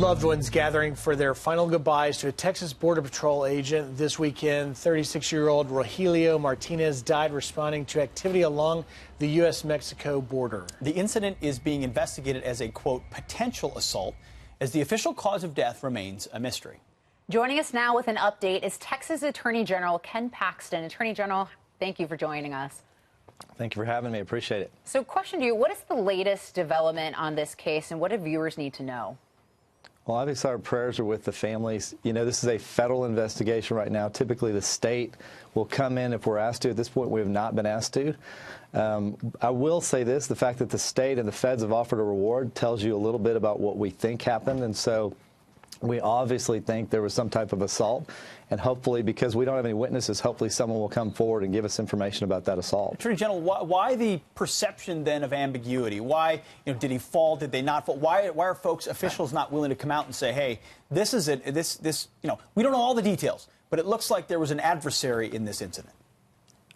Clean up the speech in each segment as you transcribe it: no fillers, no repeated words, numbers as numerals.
Loved ones gathering for their final goodbyes to a Texas Border Patrol agent this weekend. 36-year-old Rogelio Martinez died responding to activity along the U.S.-Mexico border. The incident is being investigated as a, quote, potential assault, as the official cause of death remains a mystery. Joining us now with an update is Texas Attorney General Ken Paxton. Attorney General, thank you for joining us. Thank you for having me. I appreciate it. So, question to you, what is the latest development on this case, and what do viewers need to know? Well, obviously, our prayers are with the families. You know, this is a federal investigation right now. Typically, the state will come in if we're asked to. At this point, we have not been asked to. I will say this, the fact that the state and the feds have offered a reward tells you a little bit about what we think happened. And so we obviously think there was some type of assault. And hopefully, because we don't have any witnesses, hopefully someone will come forward and give us information about that assault. Attorney General, why the perception then of ambiguity? Why, did he fall? Did they not fall? Why are officials not willing to come out and say, hey, this is it, we don't know all the details, but it looks like there was an adversary in this incident?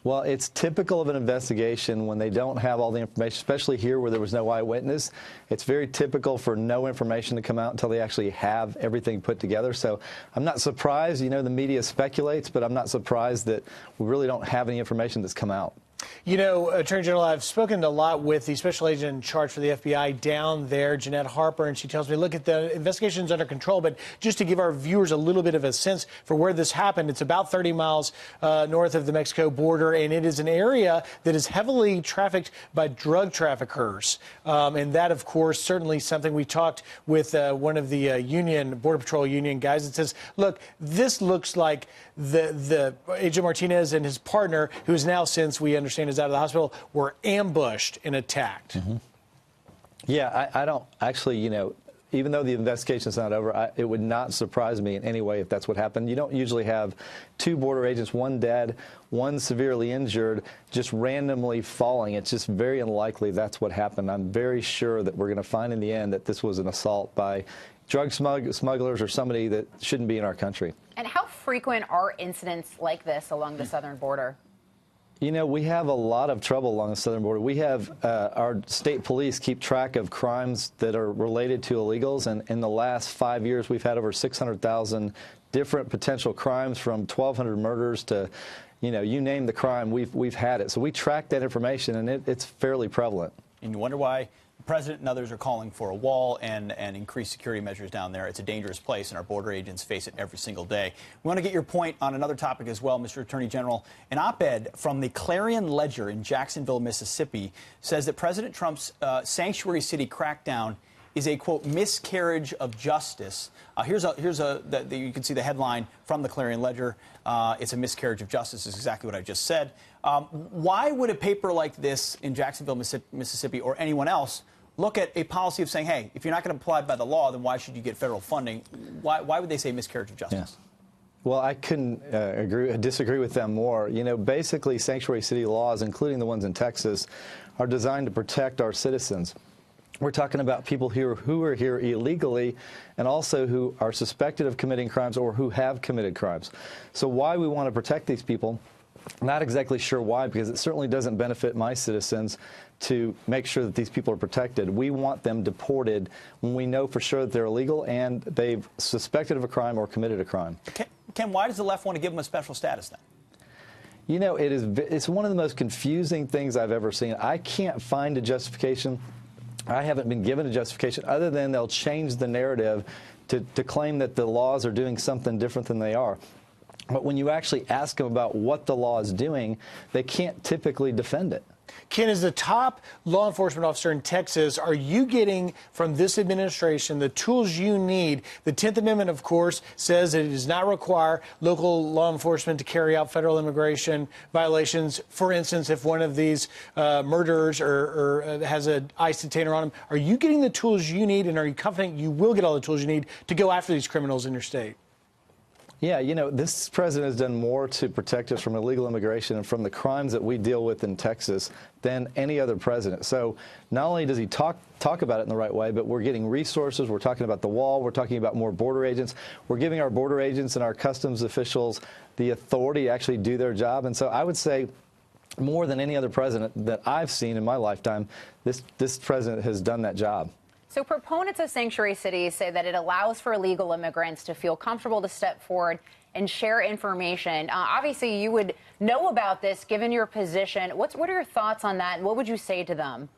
Well, it's typical of an investigation when they don't have all the information, especially here where there was no eyewitness. It's very typical for no information to come out until they actually have everything put together. So I'm not surprised, the media speculates, but I'm not surprised that we really don't have any information that's come out. Attorney General, I've spoken a lot with the special agent in charge for the FBI down there, Jeanette Harper, and she tells me, look, the investigation's under control, but just to give our viewers a little bit of a sense for where this happened, it's about 30 miles north of the Mexico border, and it is an area that is heavily trafficked by drug traffickers. And that, of course, certainly something we talked with one of the Border Patrol union guys that says, look, this looks like the Agent Martinez and his partner, who is now, since we understand is out of the hospital, were ambushed and attacked. Mm-hmm. Yeah, I don't actually, even though the investigation's not over, it would not surprise me in any way if that's what happened. You don't usually have two border agents, one dead, one severely injured, just randomly falling. It's just very unlikely that's what happened. I'm very sure that we're going to find in the end that this was an assault by drug smugglers or somebody that shouldn't be in our country. And how frequent are incidents like this along the southern border? We have a lot of trouble along the southern border. We have our state police keep track of crimes that are related to illegals, and in the last 5 years, we've had over 600,000 different potential crimes, from 1,200 murders to, you name the crime, we've had it. So we track that information, and it's fairly prevalent. And you wonder why the president and others are calling for a wall and increased security measures down there. It's a dangerous place, and our border agents face it every single day. We want to get your point on another topic as well, Mr. Attorney General. An op-ed from the Clarion Ledger in Jacksonville, Mississippi, says that President Trump's sanctuary city crackdown is a, quote, miscarriage of justice. You can see the headline from the Clarion Ledger. It's a miscarriage of justice, is exactly what I just said. Why would a paper like this in Jacksonville, Mississippi, or anyone else look at a policy of saying, hey, if you're not going to apply by the law, then why should you get federal funding? Why would they say miscarriage of justice? Yeah. Well, I couldn't disagree with them more. Basically, sanctuary city laws, including the ones in Texas, are designed to protect our citizens. We're talking about people here who are here illegally, and also who are suspected of committing crimes or who have committed crimes. So why we want to protect these people, not exactly sure why, because it certainly doesn't benefit my citizens to make sure that these people are protected. We want them deported when we know for sure that they're illegal and they've suspected of a crime or committed a crime. Ken, why does the left want to give them a special status then? It's one of the most confusing things I've ever seen. I can't find a justification. I haven't been given a justification other than they'll change the narrative to claim that the laws are doing something different than they are. But when you actually ask them about what the law is doing, they can't typically defend it. Ken, as the top law enforcement officer in Texas, are you getting from this administration the tools you need? The 10th Amendment, of course, says that it does not require local law enforcement to carry out federal immigration violations. For instance, if one of these murderers or has an ICE detainer on him, are you getting the tools you need, and are you confident you will get all the tools you need to go after these criminals in your state? Yeah, this president has done more to protect us from illegal immigration and from the crimes that we deal with in Texas than any other president. So not only does he talk about it in the right way, but we're getting resources. We're talking about the wall. We're talking about more border agents. We're giving our border agents and our customs officials the authority to actually do their job. And so I would say more than any other president that I've seen in my lifetime, this president has done that job. So proponents of sanctuary cities say that it allows for illegal immigrants to feel comfortable to step forward and share information. Obviously, you would know about this given your position. What are your thoughts on that, and what would you say to them?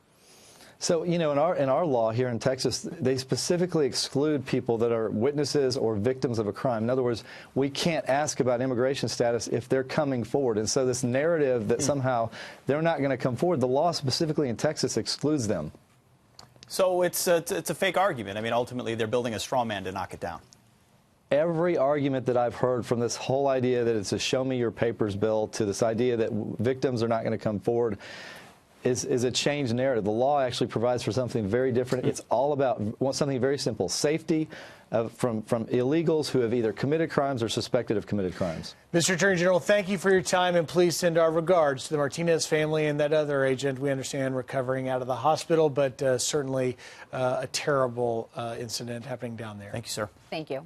So, you know, in our law here in Texas, they specifically exclude people that are witnesses or victims of a crime. In other words, we can't ask about immigration status if they're coming forward. And so this narrative that somehow they're not going to come forward, the law specifically in Texas excludes them. So it's a fake argument. I mean, ultimately, they're building a straw man to knock it down. Every argument that I've heard, from this whole idea that it's a show me your papers bill to this idea that victims are not going to come forward, is a changed narrative. The law actually provides for something very different. It's all about something very simple: safety from illegals who have either committed crimes or suspected of committed crimes. Mr. Attorney General, thank you for your time, and please send our regards to the Martinez family and that other agent. We understand recovering out of the hospital, but certainly a terrible incident happening down there. Thank you, sir. Thank you.